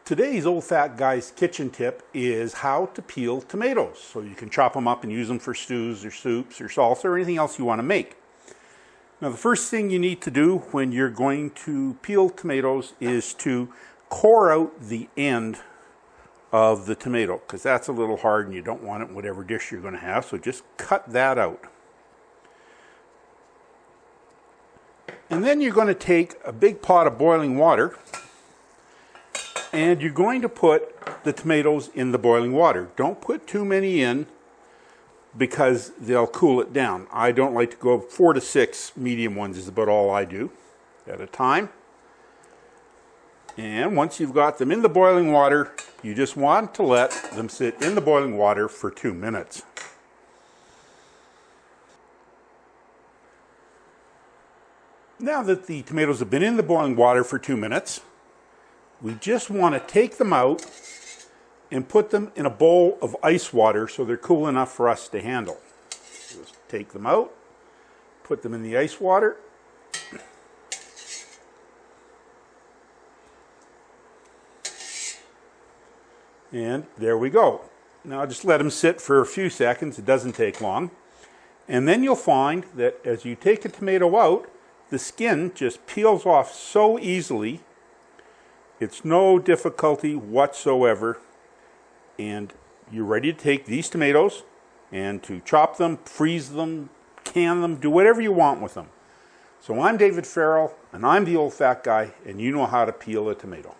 Today's Old Fat Guy's kitchen tip is how to peel tomatoes. So you can chop them up and use them for stews or soups or salsa or anything else you want to make. Now the first thing you need to do when you're going to peel tomatoes is to core out the end of the tomato, because that's a little hard and you don't want it in whatever dish you're going to have, so just cut that out. And then you're going to take a big pot of boiling water and you're going to put the tomatoes in the boiling water. Don't put too many in because they'll cool it down. I don't like to go 4 to 6 medium ones is about all I do at a time. And once you've got them in the boiling water, you just want to let them sit in the boiling water for 2 minutes. Now that the tomatoes have been in the boiling water for 2 minutes, we just want to take them out and put them in a bowl of ice water so they're cool enough for us to handle. Just take them out, put them in the ice water. And there we go. Now just let them sit for a few seconds. It doesn't take long. And then you'll find that as you take a tomato out, the skin just peels off so easily. It's no difficulty whatsoever. And you're ready to take these tomatoes and to chop them, freeze them, can them, do whatever you want with them. So I'm David Farrell, and I'm the Old Fat Guy, and you know how to peel a tomato.